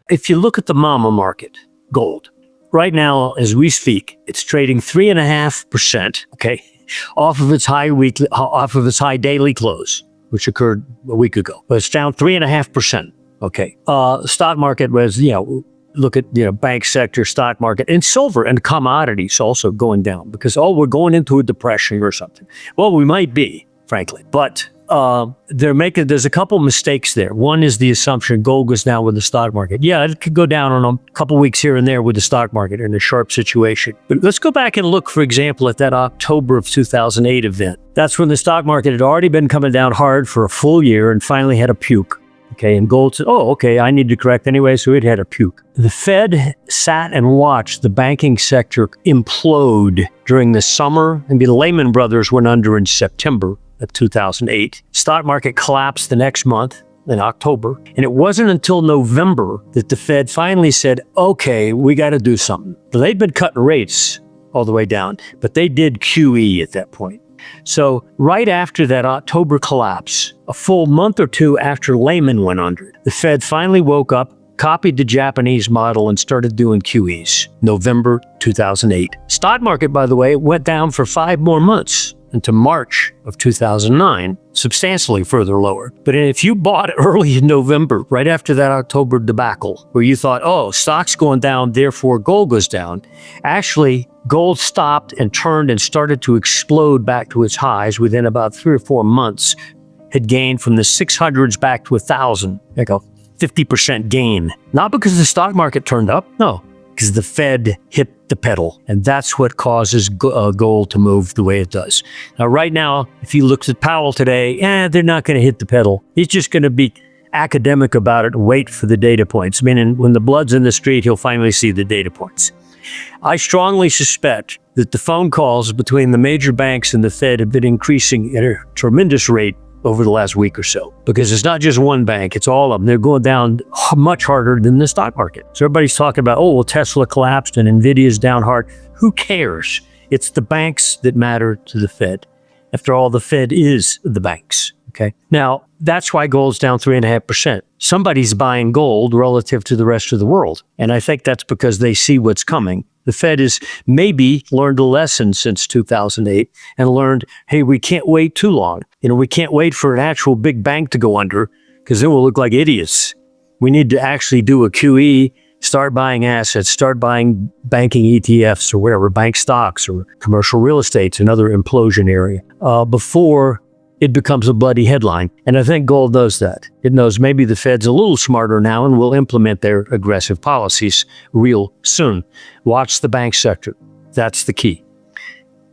If you look at the mama market, gold, right now, as we speak, it's trading 3.5%, okay, off of its high daily close, which occurred a week ago. But it's down 3.5%. Okay. Stock market was, look at, bank sector, stock market, and silver and commodities also going down because, we're going into a depression or something. Well, we might be, frankly, but there's a couple mistakes there. One is the assumption gold goes down with the stock market. Yeah, it could go down on a couple weeks here and there with the stock market in a sharp situation. But let's go back and look, for example, at that October of 2008 event. That's when the stock market had already been coming down hard for a full year and finally had a puke. Okay, and gold said, I need to correct anyway, so it had a puke. The Fed sat and watched the banking sector implode during the summer. I mean, Lehman Brothers went under in September of 2008. Stock market collapsed the next month in October. And it wasn't until November that the Fed finally said, okay, we got to do something. They'd been cutting rates all the way down, but they did QE at that point. So right after that October collapse, a full month or two after Lehman went under, the Fed finally woke up, copied the Japanese model, and started doing QEs. November 2008. Stock market, by the way, went down for 5 more months into March of 2009, substantially further lower. But if you bought early in November, right after that October debacle, where you thought, stock's going down, therefore gold goes down, actually, gold stopped and turned and started to explode back to its highs within about 3 or 4 months, had gained from the 600s back to 1,000, like a 50% gain. Not because the stock market turned up, no, because the Fed hit the pedal. And that's what causes gold to move the way it does. Now, right now, if you looked at Powell today, they're not going to hit the pedal. He's just going to be academic about it and wait for the data points. Meaning, when the blood's in the street, he'll finally see the data points. I strongly suspect that the phone calls between the major banks and the Fed have been increasing at a tremendous rate over the last week or so, because it's not just one bank, it's all of them. They're going down much harder than the stock market. So everybody's talking about, Tesla collapsed and Nvidia's down hard. Who cares? It's the banks that matter to the Fed. After all, the Fed is the banks. Okay. Now, that's why gold's down 3.5%. Somebody's buying gold relative to the rest of the world. And I think that's because they see what's coming. The Fed has maybe learned a lesson since 2008 and learned, hey, we can't wait too long. We can't wait for an actual big bank to go under because then we'll look like idiots. We need to actually do a QE, start buying assets, start buying banking ETFs or whatever, bank stocks or commercial real estate, another implosion area, before it becomes a bloody headline. And I think gold knows that. It knows maybe the Fed's a little smarter now and will implement their aggressive policies real soon. Watch the bank sector. That's the key.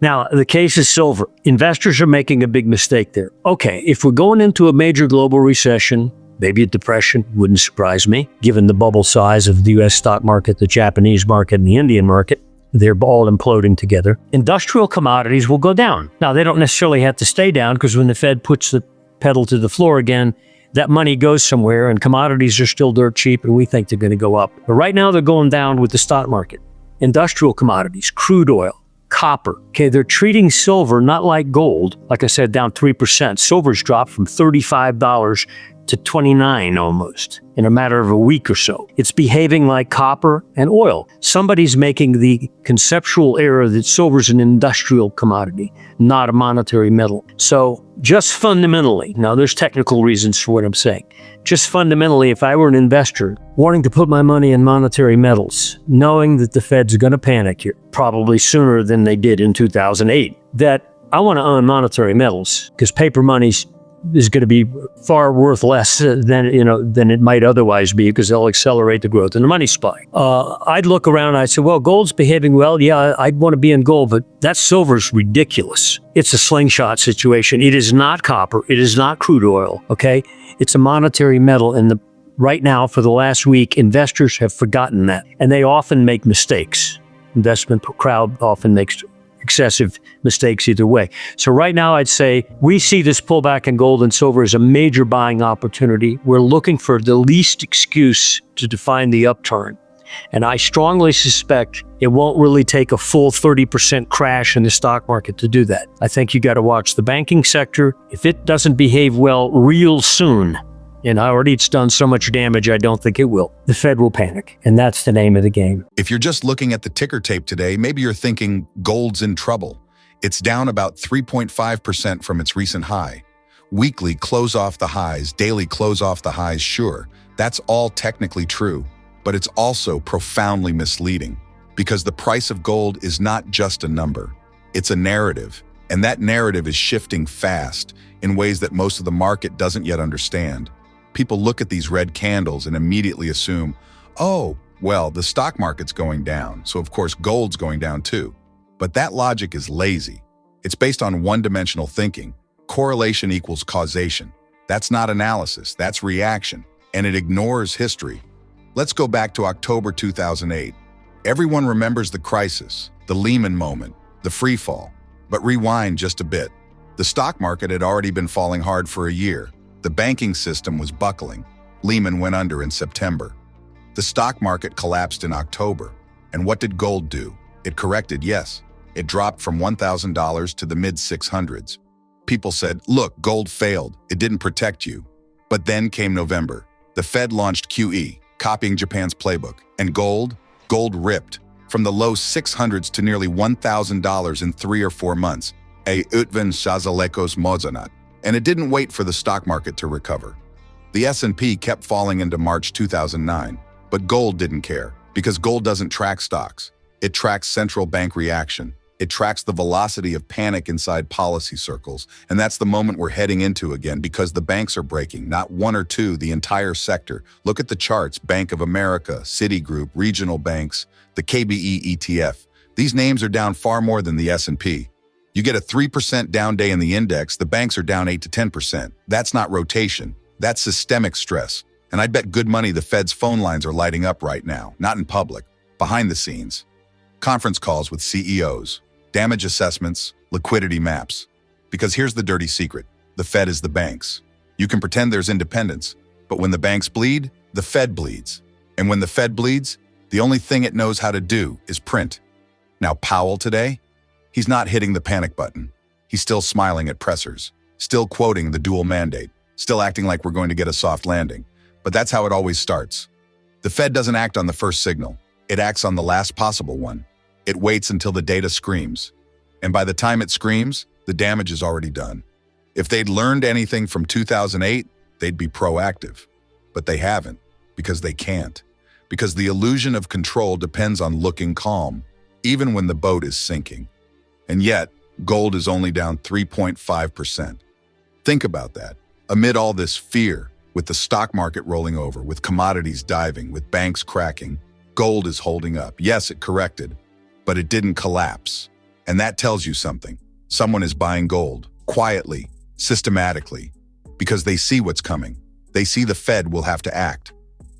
Now, the case is silver. Investors are making a big mistake there. Okay, if we're going into a major global recession, maybe a depression, wouldn't surprise me, given the bubble size of the US stock market, the Japanese market, and the Indian market. They're all imploding together. Industrial commodities will go down. Now, they don't necessarily have to stay down because when the Fed puts the pedal to the floor again, that money goes somewhere and commodities are still dirt cheap and we think they're going to go up. But right now, they're going down with the stock market. Industrial commodities, crude oil, copper. Okay, they're treating silver not like gold. Like I said, down 3%. Silver's dropped from $35 to $29 almost in a matter of a week or so. It's behaving like copper and oil. Somebody's making the conceptual error that silver's an industrial commodity, not a monetary metal. So just fundamentally, now there's technical reasons for what I'm saying. Just fundamentally, if I were an investor wanting to put my money in monetary metals, knowing that the Fed's going to panic here, probably sooner than they did in 2008, that I want to own monetary metals because paper money's is going to be far worth less than it might otherwise be because they'll accelerate the growth in the money supply. I'd look around and I'd say, well, gold's behaving well. Yeah, I'd want to be in gold, but that silver's ridiculous. It's a slingshot situation. It is not copper. It is not crude oil. Okay, it's a monetary metal, and right now for the last week, investors have forgotten that, and they often make mistakes. Investment crowd often makes excessive mistakes either way. So right now, I'd say we see this pullback in gold and silver as a major buying opportunity. We're looking for the least excuse to define the upturn. And I strongly suspect it won't really take a full 30% crash in the stock market to do that. I think you got to watch the banking sector. If it doesn't behave well real soon, And already it's done so much damage, I don't think it will. The Fed will panic, and that's the name of the game. If you're just looking at the ticker tape today, maybe you're thinking gold's in trouble. It's down about 3.5% from its recent high. Weekly close off the highs, daily close off the highs, sure, that's all technically true, but it's also profoundly misleading because the price of gold is not just a number, it's a narrative, and that narrative is shifting fast in ways that most of the market doesn't yet understand. People look at these red candles and immediately assume, oh, well, the stock market's going down, so of course gold's going down too. But that logic is lazy. It's based on one-dimensional thinking. Correlation equals causation. That's not analysis, that's reaction, and it ignores history. Let's go back to October 2008. Everyone remembers the crisis, the Lehman moment, the free fall. But rewind just a bit. The stock market had already been falling hard for a year. The banking system was buckling. Lehman went under in September. The stock market collapsed in October. And what did gold do? It corrected, yes. It dropped from $1,000 to the mid-600s. People said, look, gold failed. It didn't protect you. But then came November. The Fed launched QE, copying Japan's playbook. And gold ripped from the low 600s to nearly $1,000 in 3 or 4 months. A utven shazalekos mozanat. And it didn't wait for the stock market to recover. The S&P kept falling into March 2009. But gold didn't care, because gold doesn't track stocks. It tracks central bank reaction. It tracks the velocity of panic inside policy circles, and that's the moment we're heading into again because the banks are breaking, not one or two, the entire sector. Look at the charts, Bank of America, Citigroup, regional banks, the KBE ETF. These names are down far more than the S&P. You get a 3% down day in the index, the banks are down 8 to 10%. That's not rotation, that's systemic stress. And I bet good money the Fed's phone lines are lighting up right now, not in public, behind the scenes. Conference calls with CEOs. Damage assessments, liquidity maps. Because here's the dirty secret. The Fed is the banks. You can pretend there's independence, but when the banks bleed, the Fed bleeds. And when the Fed bleeds, the only thing it knows how to do is print. Now Powell today, he's not hitting the panic button. He's still smiling at pressers, still quoting the dual mandate, still acting like we're going to get a soft landing. But that's how it always starts. The Fed doesn't act on the first signal. It acts on the last possible one. It waits until the data screams. And by the time it screams, the damage is already done. If they'd learned anything from 2008, they'd be proactive. But they haven't, because they can't. Because the illusion of control depends on looking calm, even when the boat is sinking. And yet, gold is only down 3.5%. Think about that. Amid all this fear, with the stock market rolling over, with commodities diving, with banks cracking, gold is holding up. Yes, it corrected, but it didn't collapse. And that tells you something. Someone is buying gold, quietly, systematically, because they see what's coming. They see the Fed will have to act.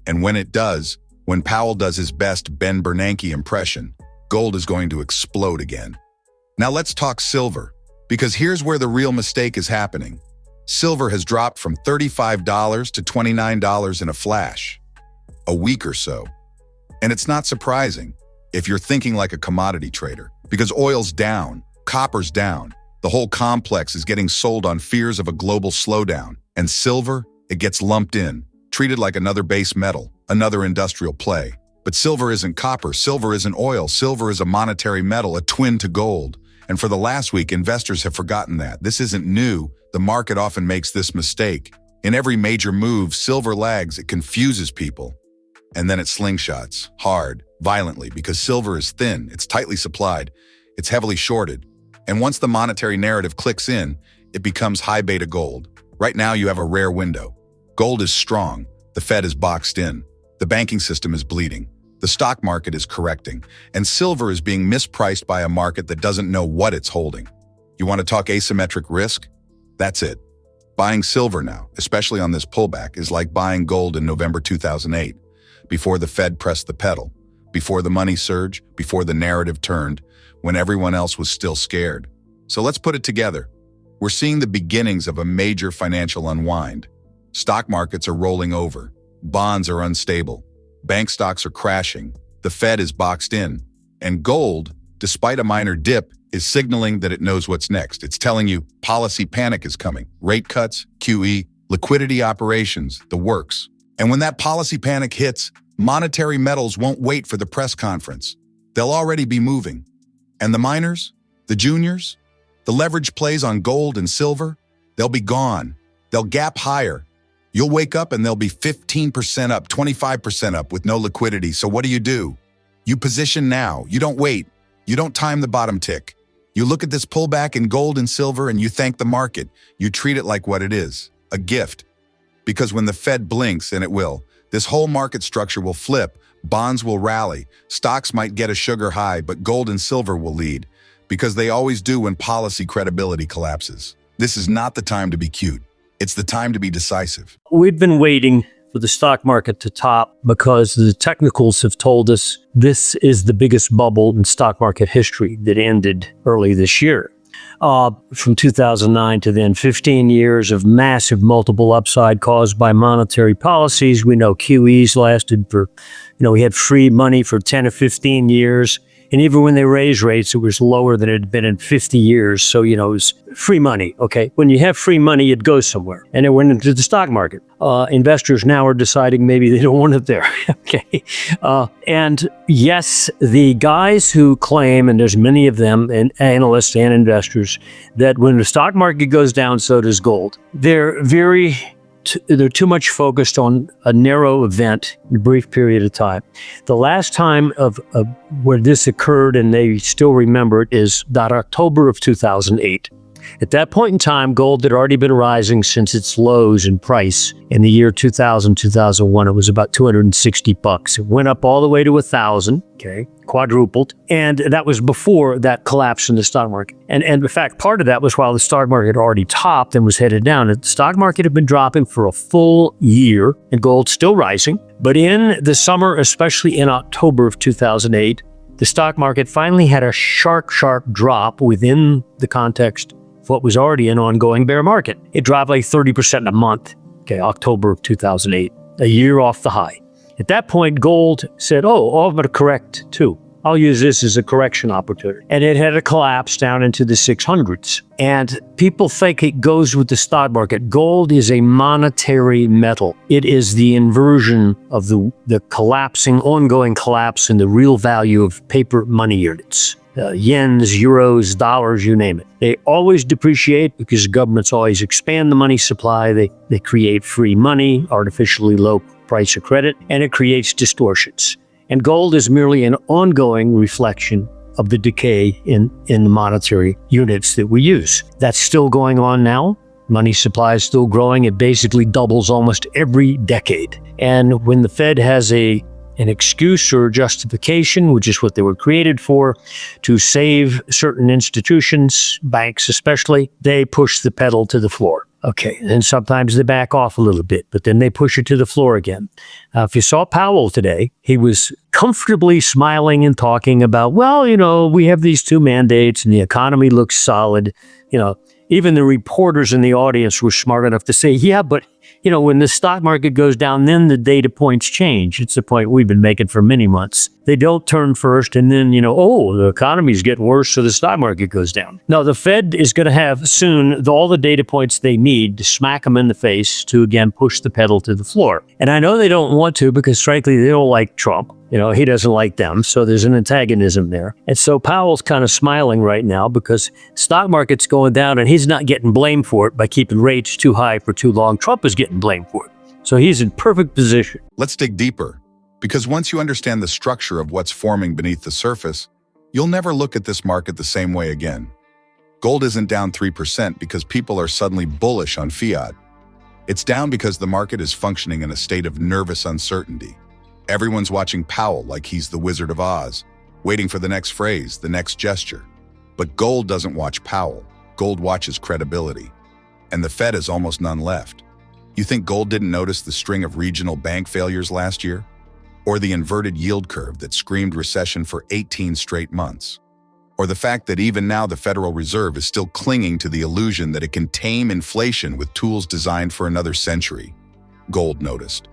And when it does, when Powell does his best Ben Bernanke impression, gold is going to explode again. Now let's talk silver, because here's where the real mistake is happening. Silver has dropped from $35 to $29 in a flash, a week or so. And it's not surprising if you're thinking like a commodity trader, because oil's down, copper's down, the whole complex is getting sold on fears of a global slowdown, and silver, it gets lumped in, treated like another base metal, another industrial play. But silver isn't copper, silver isn't oil, silver is a monetary metal, a twin to gold. And for the last week, investors have forgotten that. This isn't new. The market often makes this mistake. In every major move, silver lags, it confuses people. And then it slingshots, hard, violently, because silver is thin, it's tightly supplied, it's heavily shorted. And once the monetary narrative clicks in, it becomes high beta gold. Right now, you have a rare window. Gold is strong, the Fed is boxed in, the banking system is bleeding, the stock market is correcting, and silver is being mispriced by a market that doesn't know what it's holding. You want to talk asymmetric risk? That's it. Buying silver now, especially on this pullback, is like buying gold in November 2008. Before the Fed pressed the pedal, before the money surge, before the narrative turned, when everyone else was still scared. So let's put it together. We're seeing the beginnings of a major financial unwind. Stock markets are rolling over. Bonds are unstable. Bank stocks are crashing. The Fed is boxed in. And gold, despite a minor dip, is signaling that it knows what's next. It's telling you policy panic is coming. Rate cuts, QE, liquidity operations, the works. And when that policy panic hits, monetary metals won't wait for the press conference. They'll already be moving. And the miners, the juniors, the leverage plays on gold and silver, they'll be gone. They'll gap higher. You'll wake up and they'll be 15% up, 25% up with no liquidity. So what do? You position now. You don't wait. You don't time the bottom tick. You look at this pullback in gold and silver and you thank the market. You treat it like what it is, a gift. Because when the Fed blinks, and it will, this whole market structure will flip, bonds will rally, stocks might get a sugar high, but gold and silver will lead, because they always do when policy credibility collapses. This is not the time to be cute. It's the time to be decisive. We've been waiting for the stock market to top because the technicals have told us this is the biggest bubble in stock market history that ended early this year. From 2009 to then, 15 years of massive multiple upside caused by monetary policies. We know QEs lasted for, we had free money for 10 or 15 years. And even when they raised rates, it was lower than it had been in 50 years. So, it was free money, okay? When you have free money, it goes somewhere. And it went into the stock market. Investors now are deciding maybe they don't want it there, okay? And yes, the guys who claim, and there's many of them, and analysts and investors, that when the stock market goes down, so does gold. They're too much focused on a narrow event in a brief period of time. The last time of where this occurred, and they still remember it, is that October of 2008. At that point in time, gold had already been rising since its lows in price. In the year 2000, 2001, it was about $260. It went up all the way to 1,000, okay, quadrupled. And that was before that collapse in the stock market. And in fact, part of that was while the stock market had already topped and was headed down. The stock market had been dropping for a full year, and gold still rising. But in the summer, especially in October of 2008, the stock market finally had a sharp drop within the context of what was already an ongoing bear market. It dropped like 30% in a month, okay, October of 2008, a year off the high. At that point, gold said, I'm going to correct too. I'll use this as a correction opportunity. And it had a collapse down into the 600s. And people think it goes with the stock market. Gold is a monetary metal. It is the inversion of the ongoing collapse in the real value of paper money units. Yens, euros, dollars, you name it. They always depreciate because governments always expand the money supply. They create free money, artificially low price of credit, and it creates distortions. And gold is merely an ongoing reflection of the decay in the monetary units that we use. That's still going on now. Money supply is still growing. It basically doubles almost every decade. And when the Fed has an excuse or justification, which is what they were created for, to save certain institutions, banks especially, they push the pedal to the floor. Okay, and sometimes they back off a little bit, but then they push it to the floor again. If you saw Powell today, he was comfortably smiling and talking about, we have these two mandates and the economy looks solid. Even the reporters in the audience were smart enough to say, yeah, but when the stock market goes down, then the data points change. It's a point we've been making for many months. They don't turn first and then, the economy's getting worse, so the stock market goes down. No, the Fed is going to have soon all the data points they need to smack them in the face to, again, push the pedal to the floor. And I know they don't want to because, frankly, they don't like Trump. He doesn't like them, so there's an antagonism there. And so Powell's kind of smiling right now because stock market's going down and he's not getting blamed for it by keeping rates too high for too long. Trump is getting blamed for it. So he's in perfect position. Let's dig deeper, because once you understand the structure of what's forming beneath the surface, you'll never look at this market the same way again. Gold isn't down 3% because people are suddenly bullish on fiat. It's down because the market is functioning in a state of nervous uncertainty. Everyone's watching Powell like he's the Wizard of Oz, waiting for the next phrase, the next gesture. But gold doesn't watch Powell. Gold watches credibility. And the Fed has almost none left. You think gold didn't notice the string of regional bank failures last year? Or the inverted yield curve that screamed recession for 18 straight months? Or the fact that even now the Federal Reserve is still clinging to the illusion that it can tame inflation with tools designed for another century? Gold noticed.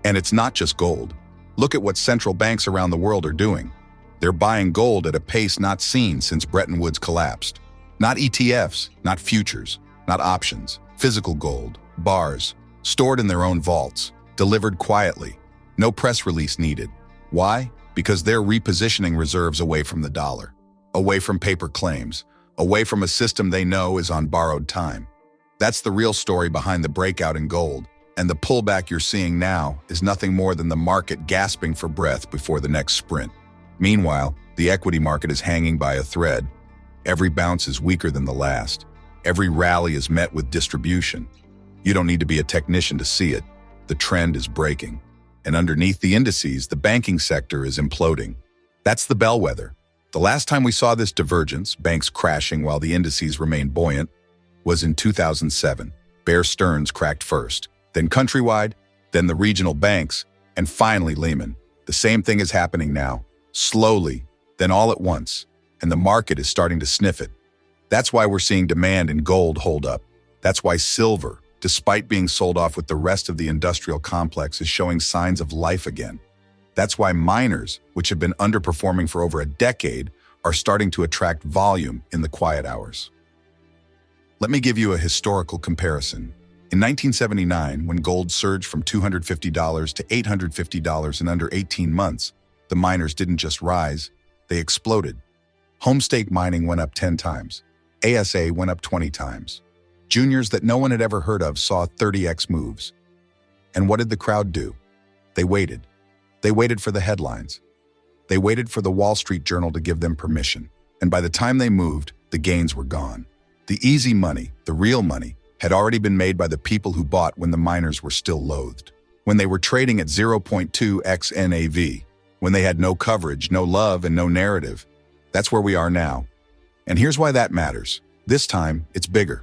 And it's not just gold. Look at what central banks around the world are doing. They're buying gold at a pace not seen since Bretton Woods collapsed. Not ETFs, not futures, not options, physical gold, bars, stored in their own vaults, delivered quietly. No press release needed. Why? Because they're repositioning reserves away from the dollar, away from paper claims, away from a system they know is on borrowed time. That's the real story behind the breakout in gold, and the pullback you're seeing now is nothing more than the market gasping for breath before the next sprint. Meanwhile, the equity market is hanging by a thread. Every bounce is weaker than the last. Every rally is met with distribution. You don't need to be a technician to see it. The trend is breaking. And underneath the indices, the banking sector is imploding. That's the bellwether. The last time we saw this divergence, banks crashing while the indices remained buoyant, was in 2007. Bear Stearns cracked first, then Countrywide, then the regional banks, and finally Lehman. The same thing is happening now, slowly, then all at once, and the market is starting to sniff it. That's why we're seeing demand in gold hold up. That's why silver, despite being sold off with the rest of the industrial complex, is showing signs of life again. That's why miners, which have been underperforming for over a decade, are starting to attract volume in the quiet hours. Let me give you a historical comparison. In 1979, when gold surged from $250 to $850 in under 18 months, the miners didn't just rise, they exploded. Homestake mining went up 10 times. ASA went up 20 times. Juniors that no one had ever heard of saw 30x moves. And what did the crowd do? They waited. They waited for the headlines. They waited for the Wall Street Journal to give them permission. And by the time they moved, the gains were gone. The easy money, the real money, had already been made by the people who bought when the miners were still loathed. When they were trading at 0.2x NAV. When they had no coverage, no love, and no narrative. That's where we are now. And here's why that matters. This time, it's bigger.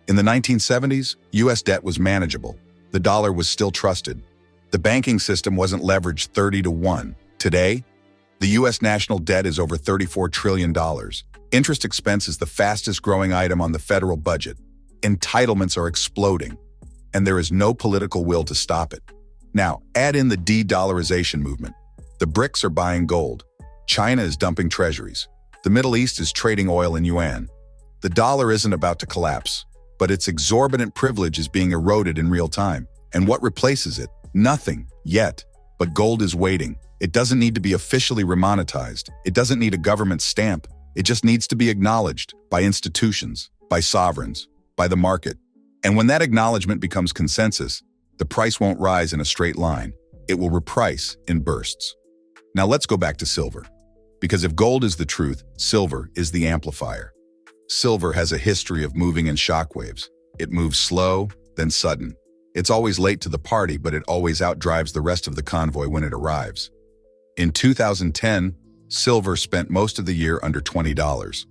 In the 1970s, US debt was manageable. The dollar was still trusted. The banking system wasn't leveraged 30-1. Today, the US national debt is over $34 trillion. Interest expense is the fastest growing item on the federal budget. Entitlements are exploding, and there is no political will to stop it. Now, add in the de-dollarization movement. The BRICS are buying gold. China is dumping treasuries. The Middle East is trading oil in yuan. The dollar isn't about to collapse, but its exorbitant privilege is being eroded in real time. And what replaces it? Nothing, yet. But gold is waiting. It doesn't need to be officially remonetized. It doesn't need a government stamp. It just needs to be acknowledged by institutions, by sovereigns, by the market. And when that acknowledgement becomes consensus, the price won't rise in a straight line. It will reprice in bursts. Now let's go back to silver. Because if gold is the truth, silver is the amplifier. Silver has a history of moving in shockwaves. It moves slow, then sudden. It's always late to the party, but it always outdrives the rest of the convoy when it arrives. In 2010, silver spent most of the year under $20.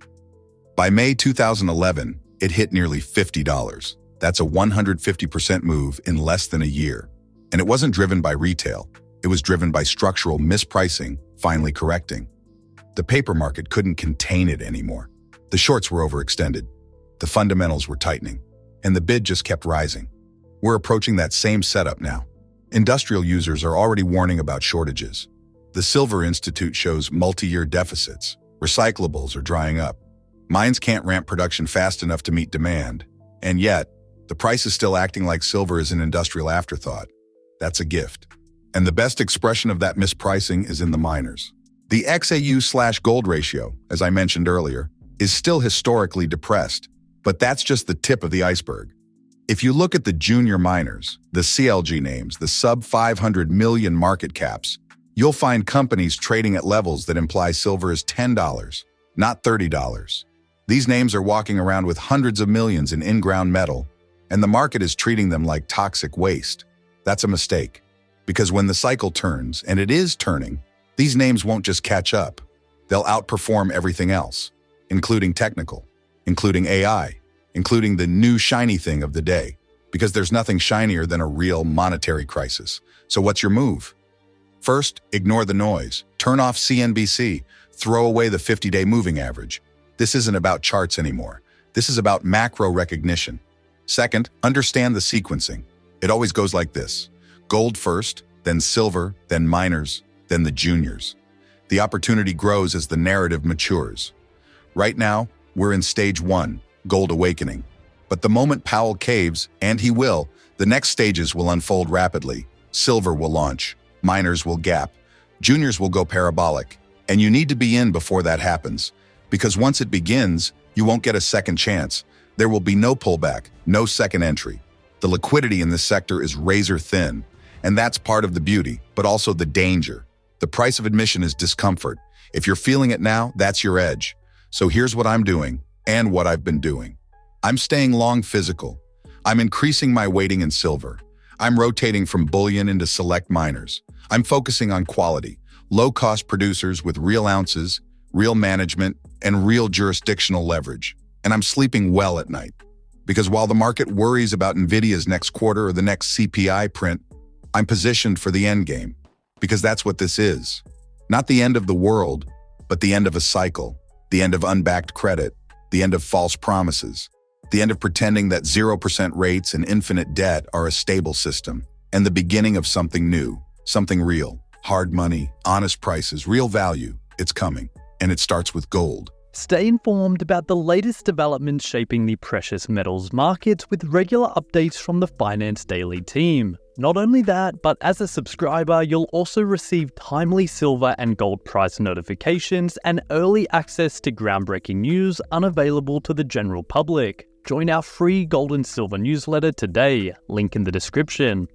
By May 2011, it hit nearly $50. That's a 150% move in less than a year. And it wasn't driven by retail. It was driven by structural mispricing, finally correcting. The paper market couldn't contain it anymore. The shorts were overextended. The fundamentals were tightening. And the bid just kept rising. We're approaching that same setup now. Industrial users are already warning about shortages. The Silver Institute shows multi-year deficits. Recyclables are drying up. Mines can't ramp production fast enough to meet demand. And yet, the price is still acting like silver is an industrial afterthought. That's a gift. And the best expression of that mispricing is in the miners. The XAU/gold ratio, as I mentioned earlier, is still historically depressed, but that's just the tip of the iceberg. If you look at the junior miners, the CLG names, the sub-500 million market caps, you'll find companies trading at levels that imply silver is $10, not $30. These names are walking around with hundreds of millions in in-ground metal, and the market is treating them like toxic waste. That's a mistake. Because when the cycle turns, and it is turning, these names won't just catch up. They'll outperform everything else, including technical, including AI, including the new shiny thing of the day, because there's nothing shinier than a real monetary crisis. So what's your move? First, ignore the noise. Turn off CNBC. Throw away the 50-day moving average. This isn't about charts anymore. This is about macro recognition. Second, understand the sequencing. It always goes like this. Gold first, then silver, then miners, then the juniors. The opportunity grows as the narrative matures. Right now, we're in stage 1, gold awakening. But the moment Powell caves, and he will, The next stages will unfold rapidly. Silver will launch, miners will gap, juniors will go parabolic, and you need to be in before that happens. Because once it begins, you won't get a second chance. There will be no pullback, no second entry. The liquidity in this sector is razor thin, and that's part of the beauty, but also the danger. The price of admission is discomfort. If you're feeling it now, that's your edge. So here's what I'm doing, and what I've been doing. I'm staying long physical. I'm increasing my weighting in silver. I'm rotating from bullion into select miners. I'm focusing on quality, low-cost producers with real ounces, real management, and real jurisdictional leverage. And I'm sleeping well at night. Because while the market worries about Nvidia's next quarter or the next CPI print, I'm positioned for the end game. Because that's what this is. Not the end of the world, but the end of a cycle, the end of unbacked credit, the end of false promises, the end of pretending that 0% rates and infinite debt are a stable system, and the beginning of something new, something real, hard money, honest prices, real value. It's coming, and it starts with gold. Stay informed about the latest developments shaping the precious metals markets with regular updates from the Finance Daily team. Not only that, but as a subscriber, you'll also receive timely silver and gold price notifications and early access to groundbreaking news unavailable to the general public. Join our free gold and silver newsletter today, link in the description.